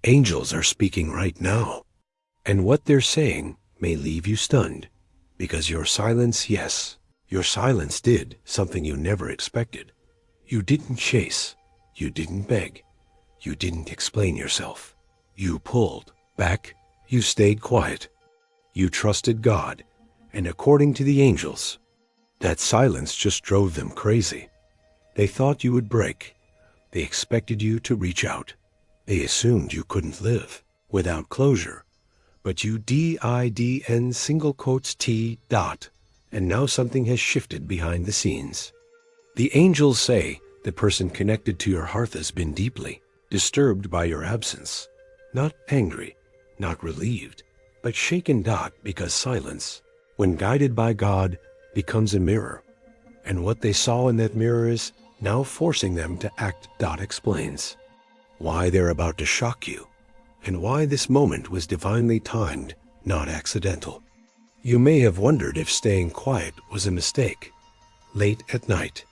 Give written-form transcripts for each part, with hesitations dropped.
Angels are speaking right now. And what they're saying may leave you stunned. Because your silence, yes, your silence did something you never expected. You didn't chase. You didn't beg. You didn't explain yourself. You pulled back. You stayed quiet. You trusted God. And according to the angels, that silence just drove them crazy. They thought you would break. They expected you to reach out. They assumed you couldn't live without closure. But you DIDN single quotes T dot. And now something has shifted behind the scenes. The angels say the person connected to your hearth has been deeply disturbed by your absence. Not angry, not relieved, but shaken dot because silence, when guided by God, becomes a mirror. And what they saw in that mirror is now forcing them to act dot explains. Why they're about to shock you, and why this moment was divinely timed, not accidental. You may have wondered if staying quiet was a mistake. Late at night,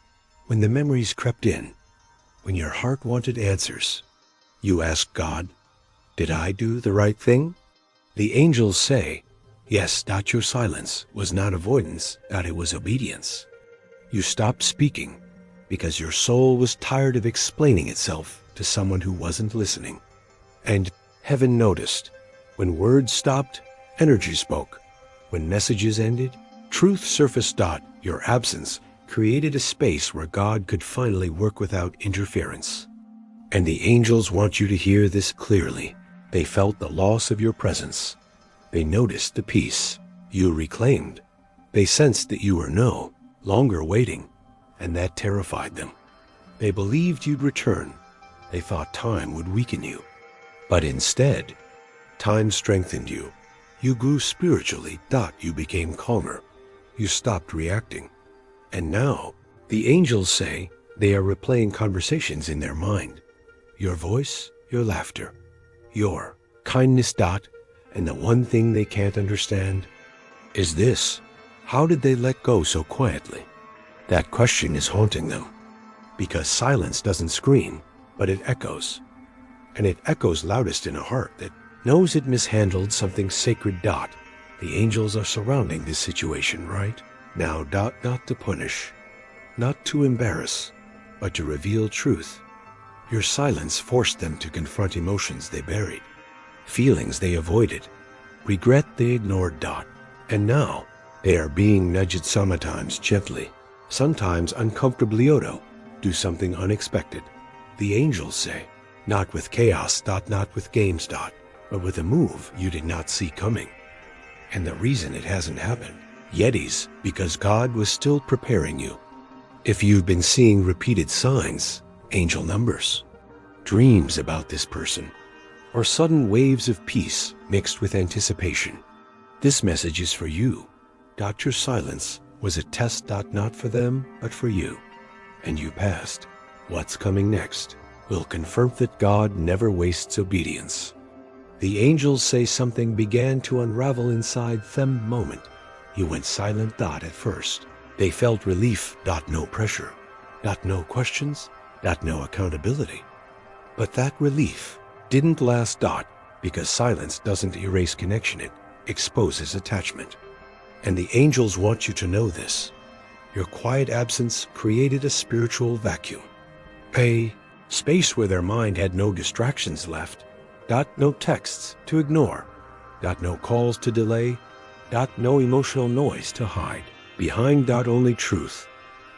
when the memories crept in, when your heart wanted answers, you asked God, did I do the right thing? The angels say, yes, dot your silence was not avoidance, that it was obedience. You stopped speaking because your soul was tired of explaining itself to someone who wasn't listening. And heaven noticed. When words stopped, energy spoke. When messages ended, truth surfaced dot. Your absence created a space where God could finally work without interference. And the angels want you to hear this clearly. They felt the loss of your presence. They noticed the peace you reclaimed. They sensed that you were no longer waiting, and that terrified them. They believed you'd return. They thought time would weaken you. But instead, time strengthened you. You grew spiritually, dot. You became calmer. You stopped reacting. And now, the angels say they are replaying conversations in their mind. Your voice, your laughter, your kindness dot. And the one thing they can't understand is this. How did they let go so quietly? That question is haunting them. Because silence doesn't scream, but it echoes. And it echoes loudest in a heart that knows it mishandled something sacred dot. The angels are surrounding this situation, right? Now dot, not to punish, not to embarrass, but to reveal truth. Your silence forced them to confront emotions they buried, feelings they avoided, regret they ignored dot. And now they are being nudged sometimes gently, sometimes uncomfortably odo, do something unexpected. The angels say, not with chaos dot, not with games dot, but with a move you did not see coming. And the reason it hasn't happened, Yetis, because God was still preparing you. If you've been seeing repeated signs, angel numbers, dreams about this person, or sudden waves of peace mixed with anticipation, this message is for you. Dot, your silence was a test dot, not for them, but for you. And you passed. What's coming next will confirm that God never wastes obedience. The angels say something began to unravel inside them moment. You went silent dot at first. They felt relief dot, no pressure, dot, no questions, dot, no accountability. But that relief didn't last dot, because silence doesn't erase connection, it exposes attachment. And the angels want you to know this. Your quiet absence created a spiritual vacuum. A space where their mind had no distractions left. Dot, no texts to ignore. Dot, no calls to delay. Dot, no emotional noise to hide. Behind dot, only truth.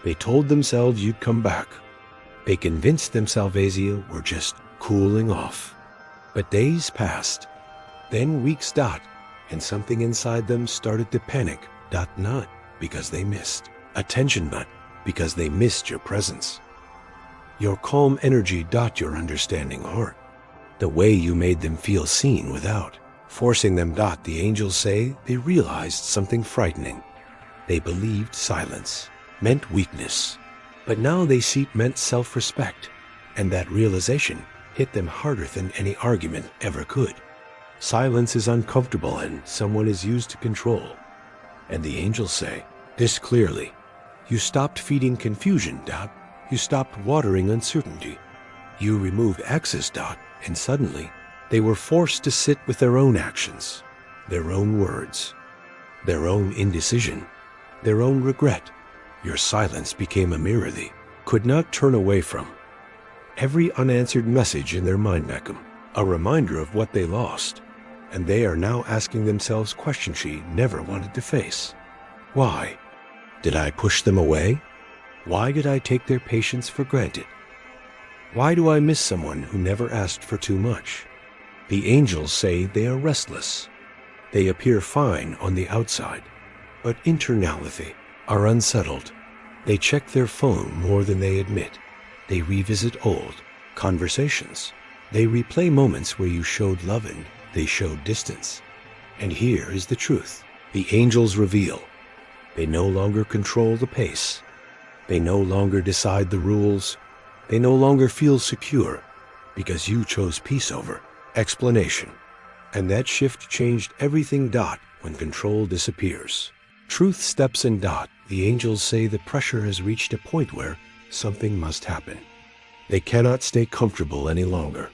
They told themselves you'd come back. They convinced themselves you were just cooling off. But days passed, then weeks dot, and something inside them started to panic dot, not because they missed attention, but because they missed your presence. Your calm energy dot, your understanding heart. The way you made them feel seen without forcing them dot. The angels say they realized something frightening. They believed silence meant weakness, but now they see it meant self-respect, and that realization hit them harder than any argument ever could. Silence is uncomfortable and someone is used to control. And the angels say this clearly. You stopped feeding confusion dot. You stopped watering uncertainty. You removed access dot, and suddenly They were forced to sit with their own actions, their own words, their own indecision, their own regret. Your silence became a mirror they could not turn away from. Every unanswered message in their mind became a reminder of what they lost, and they are now asking themselves questions she never wanted to face. Why? Did I push them away? Why did I take their patience for granted? Why do I miss someone who never asked for too much? The angels say they are restless. They appear fine on the outside, but internally are unsettled. They check their phone more than they admit. They revisit old conversations. They replay moments where you showed love and they showed distance. And here is the truth. The angels reveal. They no longer control the pace. They no longer decide the rules. They no longer feel secure because you chose peace over explanation. And that shift changed everything. When control disappears, truth steps in. The angels say the pressure has reached a point where something must happen. They cannot stay comfortable any longer.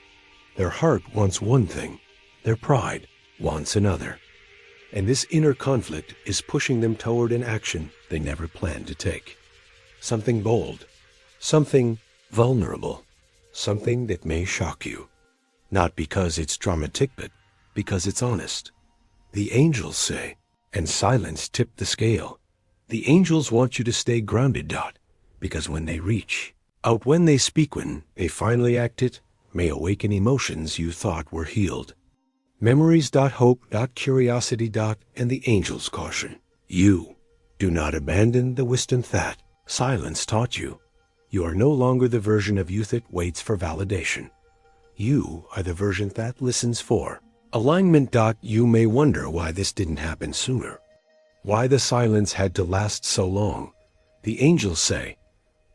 Their heart wants one thing. Their pride wants another. And this inner conflict is pushing them toward an action they never planned to take. Something bold, something vulnerable, something that may shock you. Not because it's dramatic, but because it's honest. The angels say, and silence tipped the scale. The angels want you to stay grounded. Because when they reach out, when they speak, when they finally act, it may awaken emotions you thought were healed. Memories. Hope. Curiosity. And the angels caution. You do not abandon the wisdom that silence taught you. You are no longer the version of youth that waits for validation. You are the version that listens for alignment. You may wonder why this didn't happen sooner. Why the silence had to last so long. The angels say,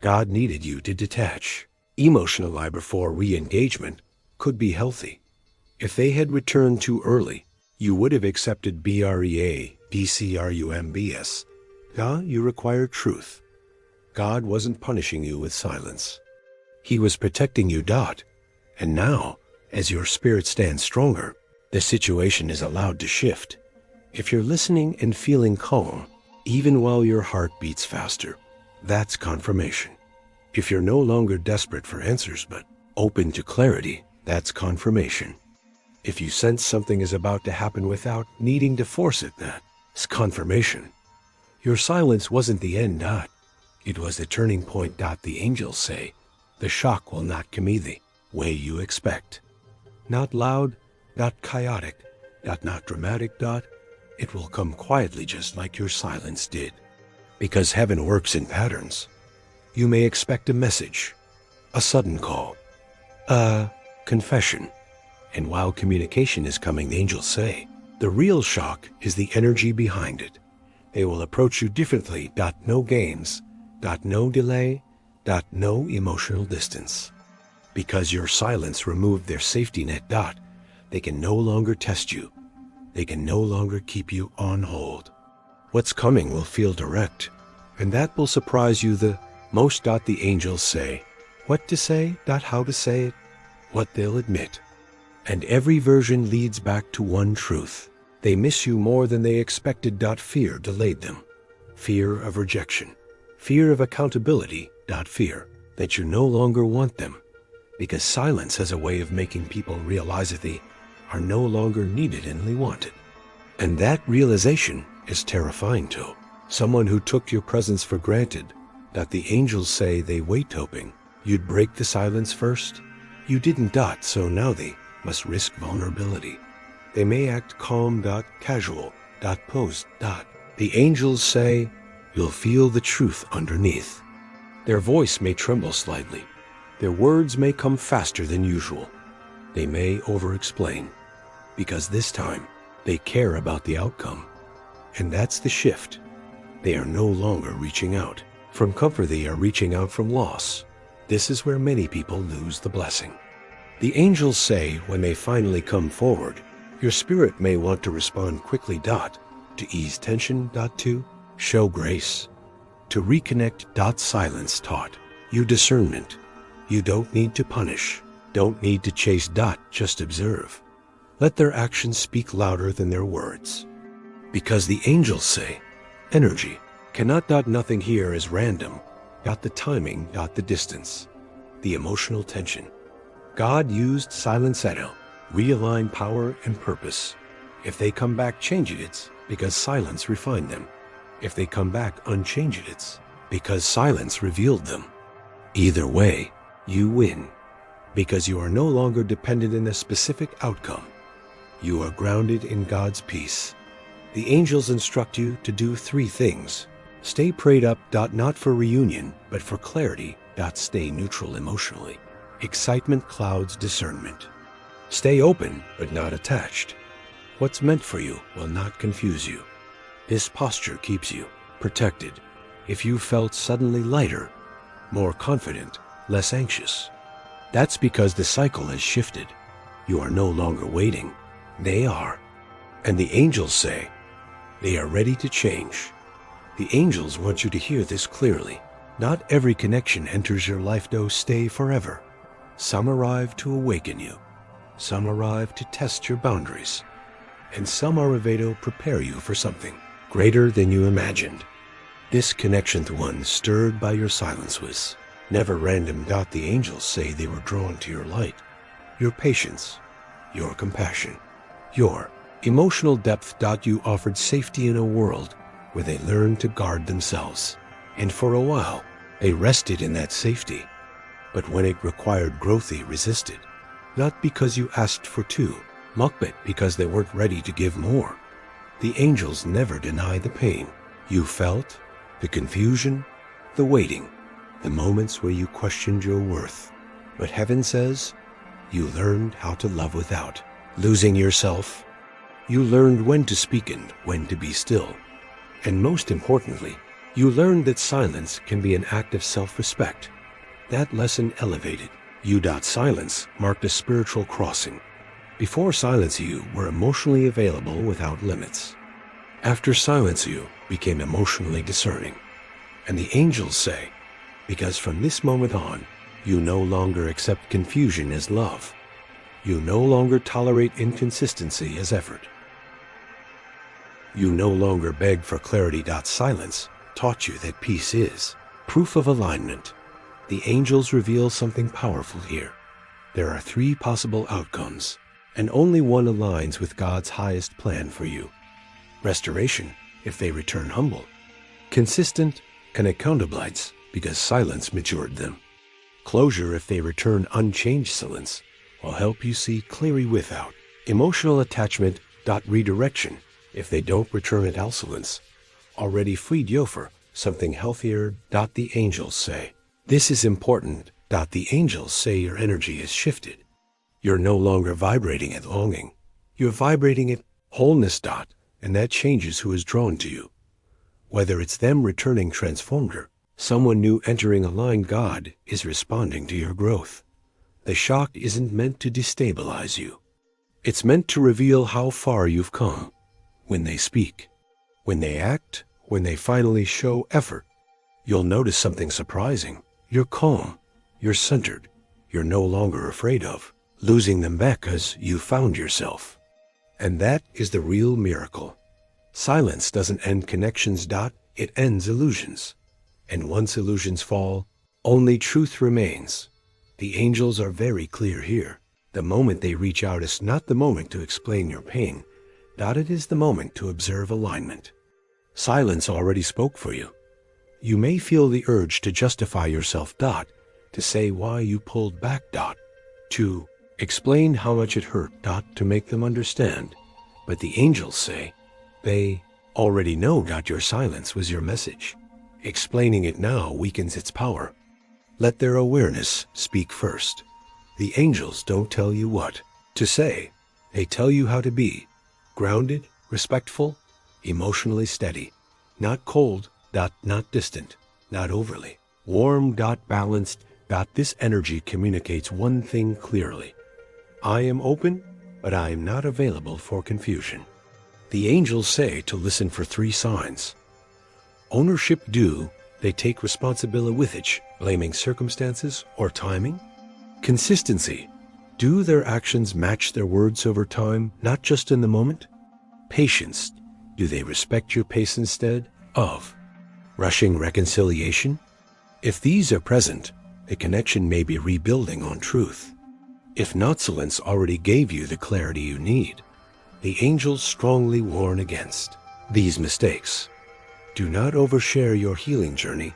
God needed you to detach emotionally before re-engagement could be healthy. If they had returned too early, you would have accepted BREA, you require truth. God wasn't punishing you with silence. He was protecting you. And now, as your spirit stands stronger, the situation is allowed to shift. If you're listening and feeling calm, even while your heart beats faster, that's confirmation. If you're no longer desperate for answers but open to clarity, that's confirmation. If you sense something is about to happen without needing to force it, that's confirmation. Your silence wasn't the end. It was the turning point. The angels say, the shock will not come the way you expect. Not loud, not chaotic, not dramatic. It will come quietly, just like your silence did. Because heaven works in patterns. You may expect a message, a sudden call, a confession. And while communication is coming, the angels say, the real shock is the energy behind it. They will approach you differently. No games, no delay, no emotional distance. Because your silence removed their safety net. They can no longer test you. They can no longer keep you on hold. What's coming will feel direct, and that will surprise you the most. The angels say what to say, how to say it, what they'll admit. And every version leads back to one truth. They miss you more than they expected. Fear delayed them. Fear of rejection. Fear of accountability. Fear that you no longer want them. Because silence has a way of making people realize that they are no longer needed and wanted. And that realization is terrifying to someone who took your presence for granted. The angels say they wait hoping you'd break the silence first. You didn't. So now they must risk vulnerability. They may act calm. Casual. Posed. The angels say you'll feel the truth underneath. Their voice may tremble slightly. Their words may come faster than usual. They may over-explain, because this time they care about the outcome. And that's the shift. They are no longer reaching out from comfort, they are reaching out from loss. This is where many people lose the blessing. The angels say when they finally come forward, your spirit may want to respond quickly. To ease tension. To show grace. To reconnect. Silence taught you discernment. You don't need to punish, don't need to chase. Just observe. Let their actions speak louder than their words. Because the angels say, energy cannot. Nothing here is random. The timing. The distance. The emotional tension. God used silence to realign power and purpose. If they come back changed, it's because silence refined them. If they come back unchanged, it's because silence revealed them. Either way, you win, because you are no longer dependent on a specific outcome. You are grounded in God's peace. The angels instruct you to do 3 things. Stay prayed up. Not for reunion, but for clarity. Stay neutral emotionally. Excitement clouds discernment. Stay open, but not attached. What's meant for you will not confuse you. This posture keeps you protected. If you felt suddenly lighter, more confident, less anxious, that's because the cycle has shifted. You are no longer waiting. They are. And the angels say they are ready to change. The angels want you to hear this clearly. Not every connection enters your life to stay forever. Some arrive to awaken you. Some arrive to test your boundaries. And some are to prepare you for something greater than you imagined. This connection to one stirred by your silence was never random. The angels say they were drawn to your light, your patience, your compassion, your emotional depth. You offered safety in a world where they learned to guard themselves. And for a while, they rested in that safety. But when it required growth, they resisted. Not because you asked for too much, but because they weren't ready to give more. The angels never deny the pain you felt, the confusion, the waiting, the moments where you questioned your worth. But heaven says you learned how to love without losing yourself. You learned when to speak and when to be still. And most importantly, you learned that silence can be an act of self-respect. That lesson elevated you. Silence marked a spiritual crossing. Before silence, you were emotionally available without limits. After silence, you became emotionally discerning. And the angels say, because from this moment on, you no longer accept confusion as love. You no longer tolerate inconsistency as effort. You no longer beg for clarity. Silence taught you that peace is proof of alignment. The angels reveal something powerful here. There are 3 possible outcomes, and only one aligns with God's highest plan for you. Restoration, if they return humble. Consistent and accountable, because silence matured them. Closure, if they return unchanged. Silence will help you see clearly without. Emotional attachment. Redirection, if they don't return it. Silence already freed you for something healthier. The angels say this is important. The angels say your energy is shifted. You're no longer vibrating at longing. You're vibrating at wholeness. And that changes who is drawn to you. Whether it's them returning transformed or someone new entering aligned, God is responding to your growth. The shock isn't meant to destabilize you. It's meant to reveal how far you've come. When they speak, when they act, when they finally show effort, you'll notice something surprising. You're calm. You're centered. You're no longer afraid of losing them back because you found yourself. And that is the real miracle. Silence doesn't end connections. It ends illusions. And once illusions fall, only truth remains. The angels are very clear here. The moment they reach out is not the moment to explain your pain. It is the moment to observe alignment. Silence already spoke for you. You may feel the urge to justify yourself. To say why you pulled back. To explain how much it hurt. To make them understand. But the angels say they already know. Your silence was your message. Explaining it now weakens its power. Let their awareness speak first. The angels don't tell you what to say. They tell you how to be. Grounded, respectful, emotionally steady. Not cold. Not distant. Not overly warm. Balanced. This energy communicates one thing clearly. I am open, but I am not available for confusion. The angels say to listen for 3 signs. Ownership. Do they take responsibility with it, blaming circumstances or timing? Consistency. Do their actions match their words over time, not just in the moment? Patience. Do they respect your pace instead of rushing reconciliation? If these are present, a connection may be rebuilding on truth. If nonchalant already gave you the clarity you need, the angels strongly warn against these mistakes. Do not overshare your healing journey.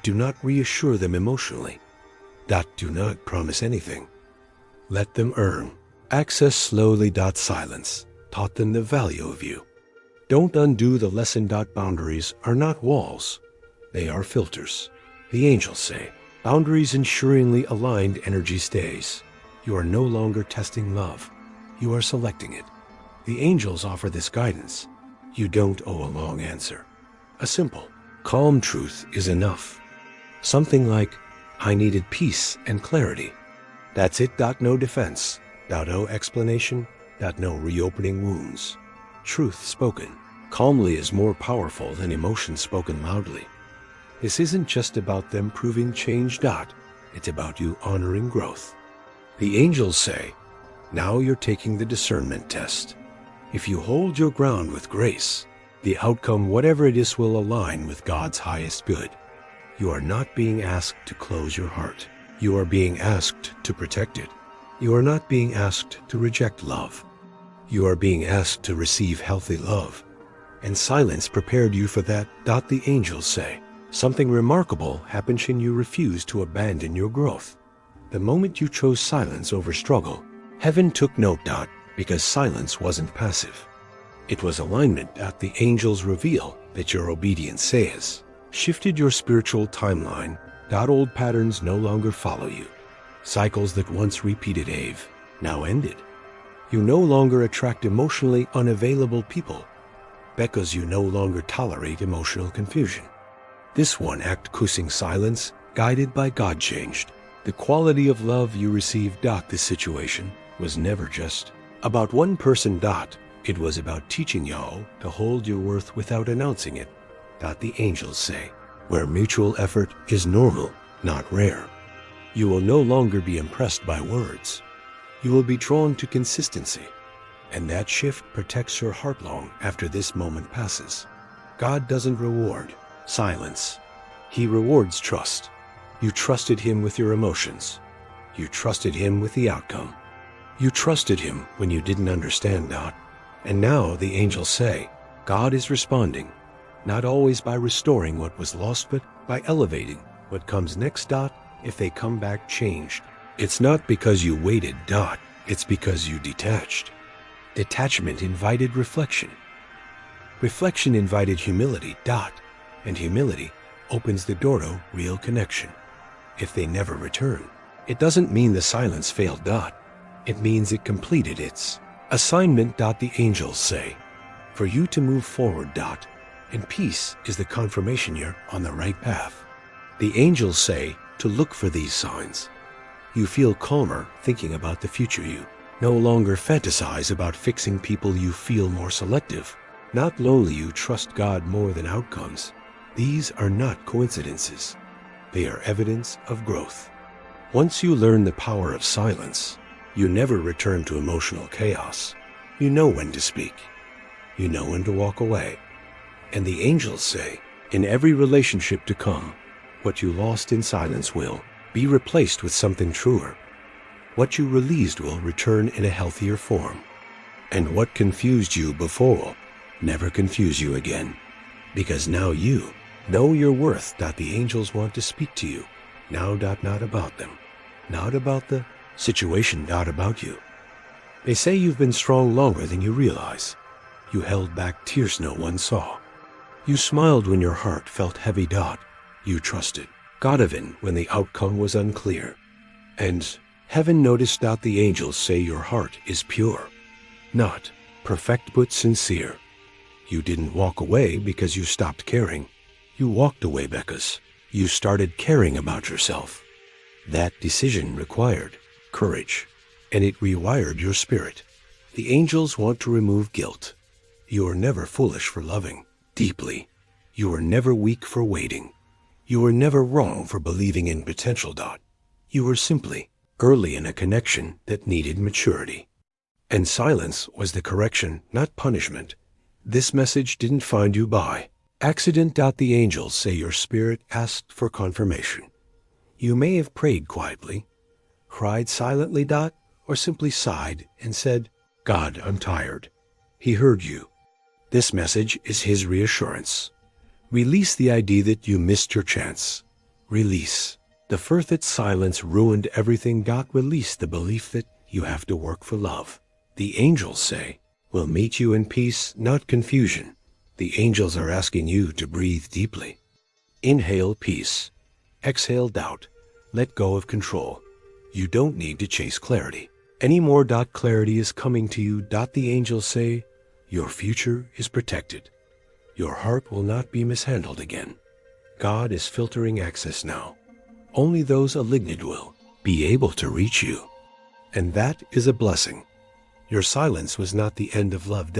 Do not reassure them emotionally. Do not promise anything. Let them earn access slowly. Silence taught them the value of you. Don't undo the lesson. Boundaries are not walls. They are filters. The angels say, boundaries ensuringly aligned energy stays. You are no longer testing love. You are selecting it. The angels offer this guidance. You don't owe a long answer. A simple, calm truth is enough. Something like, I needed peace and clarity. That's it. No defense. No explanation. No reopening wounds. Truth spoken calmly is more powerful than emotion spoken loudly. This isn't just about them proving change. It's about you honoring growth. The angels say, now you're taking the discernment test. If you hold your ground with grace, the outcome, whatever it is, will align with God's highest good. You are not being asked to close your heart. You are being asked to protect it. You are not being asked to reject love. You are being asked to receive healthy love. And silence prepared you for that. The angels say, something remarkable happens when you refuse to abandon your growth. The moment you chose silence over struggle, heaven took note. Because silence wasn't passive. It was alignment. The angels reveal that your obedience says, shifted your spiritual timeline. Old patterns no longer follow you. Cycles that once repeated have now ended. You no longer attract emotionally unavailable people because you no longer tolerate emotional confusion. This one act cursing silence, guided by God, changed. The quality of love you received. This situation was never just about one person. It was about teaching y'all to hold your worth without announcing it. The angels say, where mutual effort is normal, not rare. You will no longer be impressed by words. You will be drawn to consistency. And that shift protects your heart long after this moment passes. God doesn't reward silence. He rewards trust. You trusted him with your emotions. You trusted him with the outcome. You trusted him when you didn't understand. And now the angels say, God is responding, not always by restoring what was lost, but by elevating what comes next. If they come back changed, it's not because you waited. It's because you detached. Detachment invited reflection. Reflection invited humility. And humility opens the door to real connection. If they never return, it doesn't mean the silence failed. It means it completed its assignment. The angels say, for you to move forward. And peace is the confirmation you're on the right path. The angels say to look for these signs. You feel calmer thinking about the future. You no longer fantasize about fixing people. You feel more selective, not lowly. You trust God more than outcomes. These are not coincidences. They are evidence of growth. Once you learn the power of silence, you never return to emotional chaos. You know when to speak. You know when to walk away. And the angels say, in every relationship to come, what you lost in silence will be replaced with something truer. What you released will return in a healthier form. And what confused you before will never confuse you again. Because now you know your worth. The angels want to speak to you. Now. Not about them. Not about the situation. About you. They say you've been strong longer than you realize. You held back tears no one saw. You smiled when your heart felt heavy. You trusted God even when the outcome was unclear. And heaven noticed. The angels say your heart is pure. Not perfect but sincere. You didn't walk away because you stopped caring. You walked away because you started caring about yourself. That decision required courage, and it rewired your spirit. The angels want to remove guilt. You are never foolish for loving deeply. You are never weak for waiting. You are never wrong for believing in potential. You are simply early in a connection that needed maturity. And silence was the correction, not punishment. This message didn't find you by accident. The angels say your spirit asked for confirmation. You may have prayed quietly, cried silently, or simply sighed and said, God, I'm tired. He heard you. This message is his reassurance. Release the idea that you missed your chance. Release the fear that silence ruined everything. Release the belief that you have to work for love. The angels say, we'll meet you in peace, not confusion. The angels are asking you to breathe deeply. Inhale peace. Exhale doubt. Let go of control. You don't need to chase clarity anymore. Clarity is coming to you. The angels say, your future is protected. Your heart will not be mishandled again. God is filtering access now. Only those aligned will be able to reach you. And that is a blessing. Your silence was not the end of love.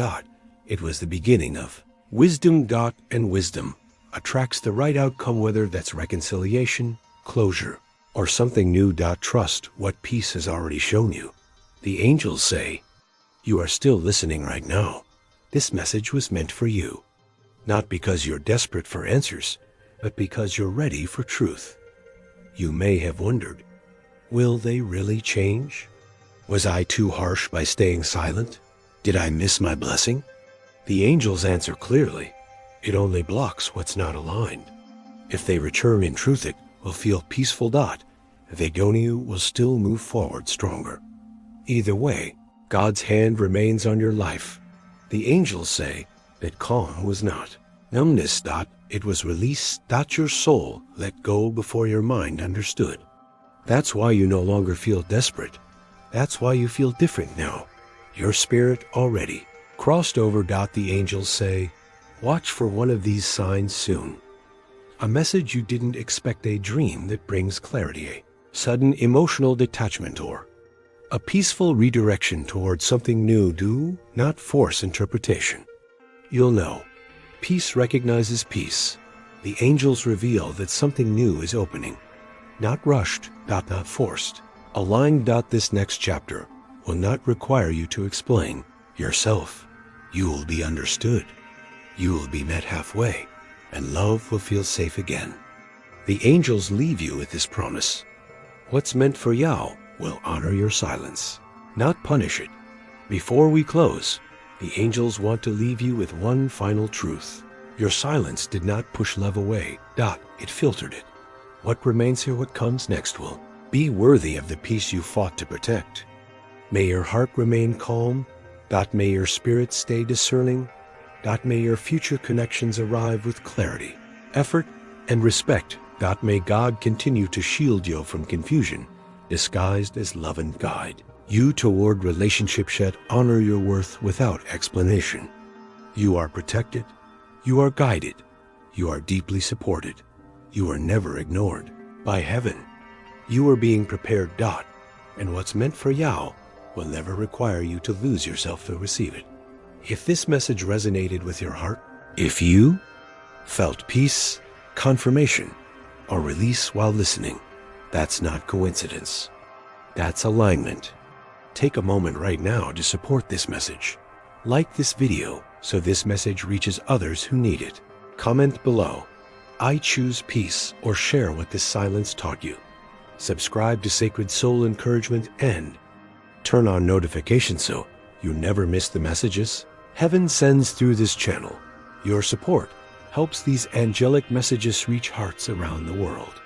It was the beginning of wisdom. And wisdom attracts the right outcome, whether that's reconciliation, closure, or something new. Trust what peace has already shown you. The angels say, you are still listening right now. This message was meant for you. Not because you're desperate for answers, but because you're ready for truth. You may have wondered, will they really change? Was I too harsh by staying silent? Did I miss my blessing? The angels answer clearly, it only blocks what's not aligned. If they return in truth, it will feel peaceful. If they don't, you will still move forward stronger. Either way, God's hand remains on your life. The angels say that calm was not numbness. It was release. Your soul let go before your mind understood. That's why you no longer feel desperate. That's why you feel different now. Your spirit already crossed over. The angels say, watch for one of these signs soon. A message you didn't expect, a dream that brings clarity, a sudden emotional detachment, or a peaceful redirection towards something new. Do not force interpretation. You'll know. Peace recognizes peace. The angels reveal that something new is opening. Not rushed, not forced. Aligned. This next chapter will not require you to explain yourself. You will be understood. You will be met halfway, and love will feel safe again. The angels leave you with this promise. What's meant for Yao will honor your silence, not punish it. Before we close, the angels want to leave you with one final truth. Your silence did not push love away. It filtered it. What remains here, what comes next, will be worthy of the peace you fought to protect. May your heart remain calm. May your spirit stay discerning. May your future connections arrive with clarity, effort, and respect. May God continue to shield you from confusion, disguised as love, and guide you toward relationships that honor your worth without explanation. You are protected. You are guided. You are deeply supported. You are never ignored. By heaven, you are being prepared. And what's meant for Yao will never require you to lose yourself to receive it. If this message resonated with your heart, if you felt peace, confirmation, or release while listening, that's not coincidence. That's alignment. Take a moment right now to support this message. Like this video so this message reaches others who need it. Comment below, I choose peace, or share what this silence taught you. Subscribe to Sacred Soul Encouragement and turn on notifications so you never miss the messages Heaven sends through this channel. Your support helps these angelic messages reach hearts around the world.